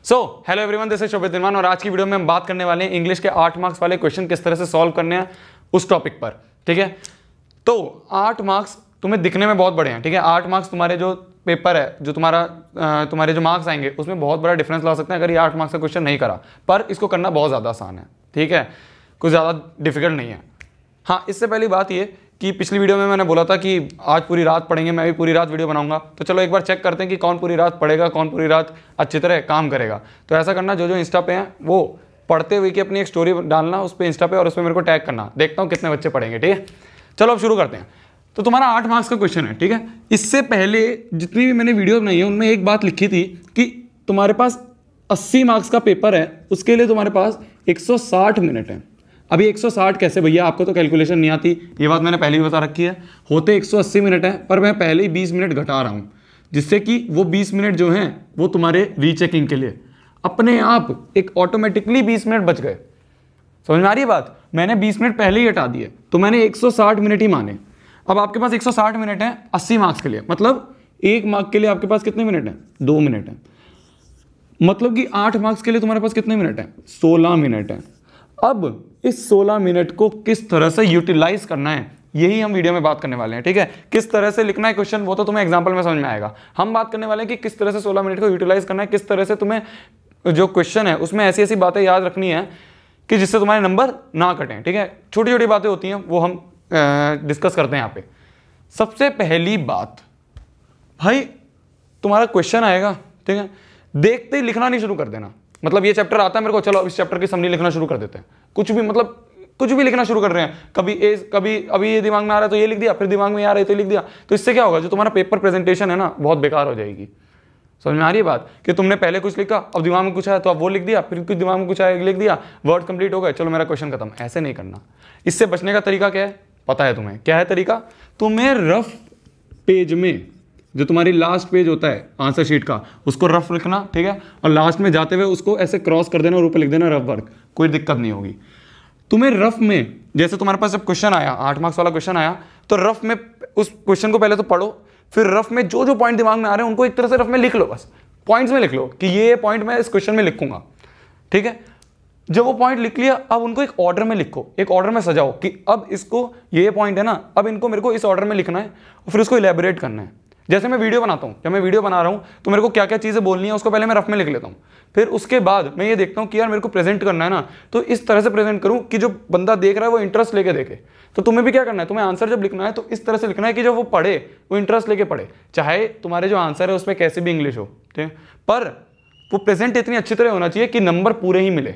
Hello everyone, this is शोभित दिनमान और आज की वीडियो में हम बात करने वाले हैं इंग्लिश के 8 मार्क्स वाले क्वेश्चन किस तरह से सॉल्व करने हैं उस टॉपिक पर। ठीक है, तो 8 मार्क्स तुम्हें दिखने में बहुत बड़े हैं। ठीक है, 8 मार्क्स तुम्हारे जो पेपर है, जो तुम्हारे जो मार्क्स आएंगे उसमें बहुत बड़ा डिफरेंस ला सकते हैं अगर ये 8 मार्क्स का क्वेश्चन नहीं करा, पर इसको करना बहुत ज़्यादा आसान है। ठीक है, कुछ ज़्यादा डिफिकल्ट नहीं है। हाँ, इससे पहली बात ये कि पिछली वीडियो में मैंने बोला था कि आज पूरी रात पढ़ेंगे, मैं भी पूरी रात वीडियो बनाऊंगा। तो चलो एक बार चेक करते हैं कि कौन पूरी रात पढ़ेगा, कौन पूरी रात अच्छी तरह काम करेगा। तो ऐसा करना, जो जो इंस्टा पे हैं वो पढ़ते हुए की अपनी एक स्टोरी डालना उस पर इंस्टा पे और उस पर मेरे को टैग करना, देखता हूँ कितने बच्चे पढ़ेंगे। ठीक है, चलो अब शुरू करते हैं। तो तुम्हारा 8 मार्क्स का क्वेश्चन है। ठीक है, इससे पहले जितनी भी मैंने वीडियो बनाई है उनमें एक बात लिखी थी कि तुम्हारे पास 80 मार्क्स का पेपर है, उसके लिए तुम्हारे पास 160 मिनट है। अभी 160 कैसे भैया, आपको तो कैलकुलेशन नहीं आती, ये बात मैंने पहले ही बता रखी है। होते 180 मिनट है, पर मैं पहले ही 20 मिनट घटा रहा हूँ, जिससे कि वो 20 मिनट जो हैं वो तुम्हारे रीचेकिंग के लिए अपने आप एक ऑटोमेटिकली 20 मिनट बच गए। समझ में आ रही है बात? मैंने 20 मिनट पहले ही हटा दिए, तो मैंने 160 मिनट ही माने। अब आपके पास 160 मिनट है 80 मार्क्स के लिए, मतलब 1 मार्क के लिए आपके पास कितने मिनट है? 2 मिनट है। मतलब कि 8 मार्क्स के लिए तुम्हारे पास कितने मिनट है? 16 मिनट है। अब इस 16 मिनट को किस तरह से यूटिलाइज करना है, यही हम वीडियो में बात करने वाले हैं। ठीक है, किस तरह से लिखना है क्वेश्चन वो तो तुम्हें एग्जांपल में समझ में आएगा। हम बात करने वाले हैं कि किस तरह से 16 मिनट को यूटिलाइज करना है, किस तरह से तुम्हें जो क्वेश्चन है उसमें ऐसी ऐसी बातें याद रखनी है कि जिससे तुम्हारे नंबर ना कटें। ठीक है, छोटी छोटी बातें होती हैं, वो हम डिस्कस करते हैं यहाँ पे। सबसे पहली बात भाई, तुम्हारा क्वेश्चन आएगा, ठीक है, देखते ही लिखना नहीं शुरू कर देना। मतलब ये चैप्टर आता है मेरे को, चलो अब इस चैप्टर की समरी लिखना शुरू कर देते हैं। कुछ भी, मतलब कुछ भी लिखना शुरू कर रहे हैं, कभी अभी ये दिमाग में आ रहा है तो ये लिख दिया, फिर दिमाग में आ रहा है तो ये लिख दिया। तो इससे क्या होगा, जो तुम्हारा पेपर प्रेजेंटेशन है ना बहुत बेकार हो जाएगी। समझ में आ रही है बात? कि तुमने पहले कुछ लिखा, अब दिमाग में कुछ आया तो अब वो लिख दिया, फिर कुछ दिमाग में कुछ आया लिख दिया, वर्ड कंप्लीट हो गए, चलो मेरा क्वेश्चन खत्म। ऐसे नहीं करना। इससे बचने का तरीका क्या है पता है तुम्हें? क्या है तरीका? तुम्हें रफ पेज में, जो तुम्हारी लास्ट पेज होता है आंसर शीट का, उसको रफ लिखना। ठीक है, और लास्ट में जाते हुए उसको ऐसे क्रॉस कर देना और ऊपर लिख देना रफ वर्क, कोई दिक्कत नहीं होगी तुम्हें। रफ में जैसे तुम्हारे पास जब क्वेश्चन आया, 8 मार्क्स वाला क्वेश्चन आया, तो रफ में उस क्वेश्चन को पहले तो पढ़ो, फिर रफ में जो जो पॉइंट दिमाग में आ रहे हैं उनको एक तरह से रफ में लिख लो। बस पॉइंट्स में लिख लो कि ये पॉइंट मैं इस क्वेश्चन में लिखूंगा। ठीक है, जब वो पॉइंट लिख लिया, अब उनको एक ऑर्डर में लिखो, एक ऑर्डर में सजाओ कि अब इसको, ये पॉइंट है ना, अब इनको मेरे को इस ऑर्डर में लिखना है और फिर उसको इलेबोरेट करना है। जैसे मैं वीडियो बनाता हूँ, जब मैं वीडियो बना रहा हूँ तो मेरे को क्या क्या चीज़ें बोलनी है उसको पहले मैं रफ में लिख लेता हूँ। फिर उसके बाद मैं ये देखता हूँ कि यार मेरे को प्रेजेंट करना है ना, तो इस तरह से प्रेजेंट करूँ कि जो बंदा देख रहा है वो इंटरेस्ट लेके देखे। तो तुम्हें भी क्या करना है, तुम्हें आंसर जब लिखना है तो इस तरह से लिखना है कि जब वो पढ़े वो इंटरेस्ट लेके पढ़े, चाहे तुम्हारे जो आंसर है उसमें कैसे भी इंग्लिश हो। ठीक है, पर वो प्रेजेंट इतनी अच्छी तरह होना चाहिए कि नंबर पूरे ही मिले।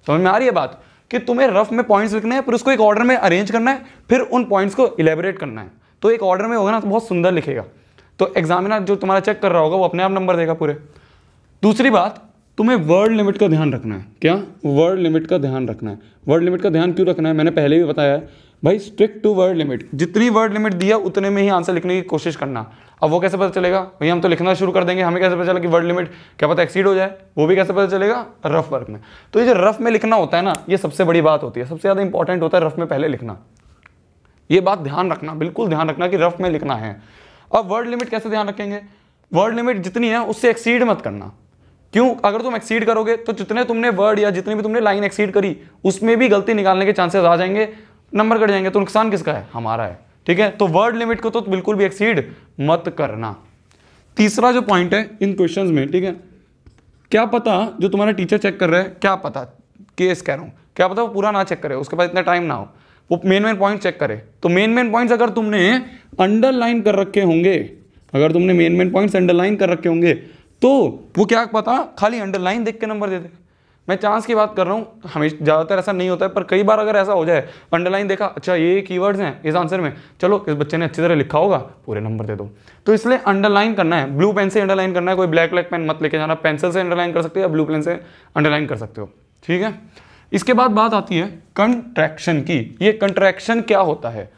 समझ में आ रही है बात? कि तुम्हें रफ में पॉइंट्स लिखने हैं, फिर उसको एक ऑर्डर में अरेंज करना है, फिर उन पॉइंट्स को इलेबोरेट करना है। तो एक ऑर्डर में होगा ना तो बहुत सुंदर लिखेगा, तो एग्जामिनर जो तुम्हारा चेक कर रहा होगा वो अपने आप नंबर देगा पूरे। दूसरी बात, तुम्हें वर्ड लिमिट का ध्यान रखना है। क्या? वर्ड लिमिट का ध्यान रखना है। वर्ड लिमिट का ध्यान क्यों रखना है मैंने पहले भी बताया है भाई, स्ट्रिक्ट टू वर्ड लिमिट। जितनी वर्ड लिमिट दिया उतने में ही आंसर लिखने की कोशिश करना। अब वो कैसे पता चलेगा भैया, हम तो लिखना शुरू कर देंगे, हमें कैसे पता चला कि वर्ड लिमिट क्या पता एक्सीड हो जाए? वो भी कैसे पता चलेगा? रफ वर्क में। तो ये जो रफ में लिखना होता है ना, ये सबसे बड़ी बात होती है, सबसे ज़्यादा इंपॉर्टेंट होता है रफ में पहले लिखना। ये बात ध्यान रखना, बिल्कुल ध्यान रखना कि रफ में लिखना है। अब वर्ड लिमिट कैसे ध्यान रखेंगे? वर्ड लिमिट जितनी है उससे एक्सीड मत करना। क्यों? अगर तुम एक्सीड करोगे तो जितने तुमने वर्ड या जितनी भी तुमने लाइन एक्सीड करी उसमें भी गलती निकालने के चांसेस आ जाएंगे, नंबर कट जाएंगे। तो नुकसान किसका है? हमारा है। ठीक है, तो वर्ड लिमिट को तो बिल्कुल भी एक्सीड मत करना। तीसरा जो पॉइंट है इन क्वेश्चंस में, ठीक है, क्या पता जो तुम्हारा टीचर चेक कर रहा है, क्या पता, केस कह रहा हूं, क्या पता वो पूरा ना चेक करे, उसके पास इतना टाइम ना हो, वो मेन पॉइंट चेक करे। तो मेन पॉइंट्स अगर तुमने अंडरलाइन कर रखे होंगे, अगर तुमने मेन पॉइंट्स अंडरलाइन कर रखे होंगे तो वो क्या पता खाली अंडरलाइन देख के नंबर दे दे। मैं चांस की बात कर रहा हूँ, हमेशा ज़्यादातर ऐसा नहीं होता है, पर कई बार अगर ऐसा हो जाए, अंडरलाइन देखा, अच्छा ये कीवर्ड्स हैं इस आंसर में, चलो इस बच्चे ने अच्छी तरह लिखा होगा, पूरे नंबर दे दो। तो इसलिए अंडरलाइन करना है, ब्लू पेन से अंडरलाइन करना है, कोई ब्लैक पेन मत लेके जाना, पेंसिल से अंडरलाइन कर सकते हो या ब्लू पेन से अंडरलाइन कर सकते हो। ठीक है, इसके बाद बात आती है कंट्रैक्शन की। ये कंट्रैक्शन क्या होता है?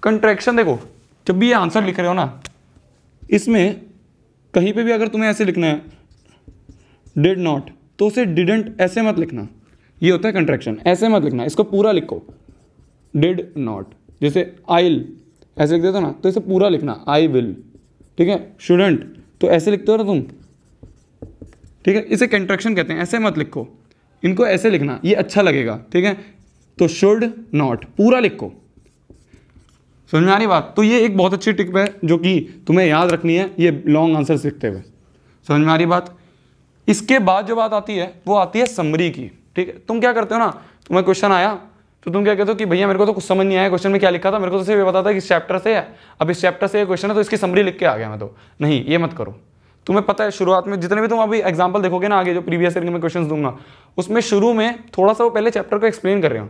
कंट्रैक्शन देखो, जब भी ये आंसर लिख रहे हो ना, इसमें कहीं पे भी अगर तुम्हें ऐसे लिखना है डिड नॉट, तो उसे डिडंट ऐसे मत लिखना, ये होता है कंट्रैक्शन। ऐसे मत लिखना, इसको पूरा लिखो, डिड नॉट। जैसे आइल ऐसे लिख देते हो ना, तो इसे पूरा लिखना, आई विल। ठीक है, शुडंट तो ऐसे लिखते हो ना तुम, ठीक है, इसे कंट्रैक्शन कहते हैं, ऐसे मत लिखो, इनको ऐसे लिखना, ये अच्छा लगेगा, ठीक है। तो शुड नॉट पूरा लिखो, समझ में आ रही बात। तो ये एक बहुत अच्छी टिप है जो कि तुम्हें याद रखनी है ये लॉन्ग आंसर लिखते हुए, समझ में आ रही बात। इसके बाद जो बात आती है वो आती है समरी की, ठीक है। तुम क्या करते हो ना, तुम्हें क्वेश्चन आया तो तुम क्या कहते हो कि भैया मेरे को तो कुछ समझ नहीं आया क्वेश्चन में क्या लिखा था, मेरे को तो सिर्फ ये पता था कि इस चैप्टर से है, अब इस चैप्टर से ये क्वेश्चन है तो इसकी समरी लिख के आ गया मैं तो। नहीं, ये मत करो। तुम्हें पता है शुरुआत में जितने भी तुम अभी एग्जाम्पल देखोगे ना आगे जो प्रीवियस ईयर के मैं क्वेश्चन दूंगा, उसमें शुरू में थोड़ा सा वो पहले चैप्टर को एक्सप्लेन कर रहे हो,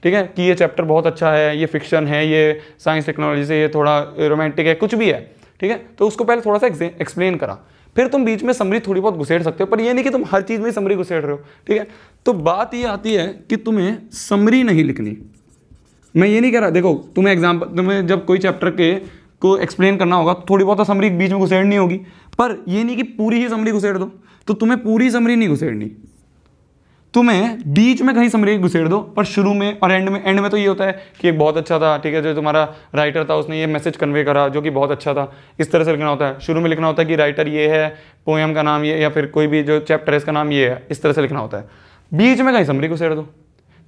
ठीक है, कि ये चैप्टर बहुत अच्छा है, ये फिक्शन है, ये साइंस टेक्नोलॉजी से, ये थोड़ा रोमांटिक है, कुछ भी है, ठीक है। तो उसको पहले थोड़ा सा एक्सप्लेन करा, फिर तुम बीच में समरी थोड़ी बहुत घुसेड़ सकते हो, पर ये नहीं कि तुम हर चीज़ में समरी घुसेड़ रहे हो, ठीक है। तो बात ये आती है कि तुम्हें समरी नहीं लिखनी। मैं ये नहीं कह रहा, देखो तुम्हें एग्जाम्पल, तुम्हें जब कोई चैप्टर के को एक्सप्लेन करना होगा तो थोड़ी बहुत समरी बीच में घुसेड़नी होगी, पर ये नहीं कि पूरी ही समरी घुसेड़ दो। तो तुम्हें पूरी समरी नहीं घुसेड़नी, तुम्हें बीच में कहीं समरी घुसेड़ दो, पर शुरू में और एंड में तो ये होता है कि एक बहुत अच्छा था, ठीक है, जो तुम्हारा राइटर था उसने ये मैसेज कन्वे करा जो कि बहुत अच्छा था, इस तरह से लिखना होता है। शुरू में लिखना होता है कि राइटर ये है, पोएम का नाम ये, या फिर कोई भी जो चैप्टर है इसका नाम ये है, इस तरह से लिखना होता है। बीच में कहीं समरी घुसेड़ दो,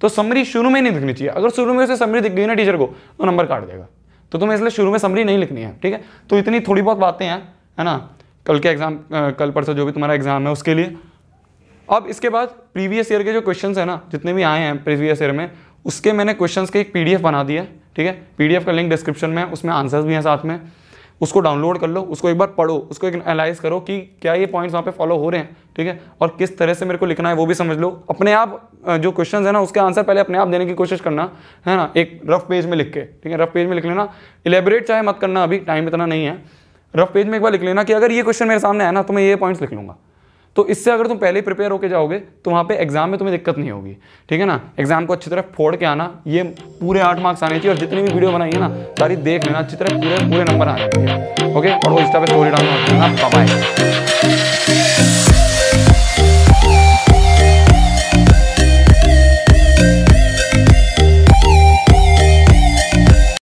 तो समरी शुरू में नहीं लिखनी चाहिए। अगर शुरू में उसे समरी दिख गई ना टीचर को तो नंबर काट देगा, तो तुम्हें इसलिए शुरू में समरी नहीं लिखनी है, ठीक है। तो इतनी थोड़ी बहुत बातें हैं, है ना, कल के एग्जाम, कल परसों जो भी तुम्हारा एग्जाम है उसके लिए। अब इसके बाद प्रीवियस ईयर के जो क्वेश्चंस है ना, जितने भी आए हैं प्रीवियस ईयर में, उसके मैंने क्वेश्चंस के एक पीडीएफ बना दिया है, ठीक है। पीडीएफ का लिंक डिस्क्रिप्शन में है, उसमें आंसर्स भी हैं साथ में, उसको डाउनलोड कर लो, उसको एक बार पढ़ो, उसको एक एनालाइज करो कि क्या ये पॉइंट्स वहाँ पे फॉलो हो रहे हैं, ठीक है, और किस तरह से मेरे को लिखना है वो भी समझ लो। अपने आप जो क्वेश्चंस है ना उसके आंसर पहले अपने आप देने की कोशिश करना, है ना, एक रफ पेज में लिख के, ठीक है, रफ पेज में लिख लेना, इलेबोरेट चाहे मत करना, अभी टाइम इतना नहीं है, रफ पेज में एक बार लिख लेना कि अगर ये क्वेश्चन मेरे सामने है ना तो मैं ये पॉइंट्स लिख लूँगा। तो इससे अगर तुम पहले ही प्रिपेयर होकर जाओगे तो वहाँ पे एग्जाम में तुम्हें दिक्कत नहीं होगी, ठीक है ना। एग्जाम को अच्छी तरह फोड़ के आना, ये पूरे 8 मार्क्स आने चाहिए, और जितनी भी वीडियो बनाई है ना सारी देख लेना अच्छी तरह, पूरे नंबर आने चाहिए, ओके। और वो इंस्टा पे स्टोरी डालना, बाय।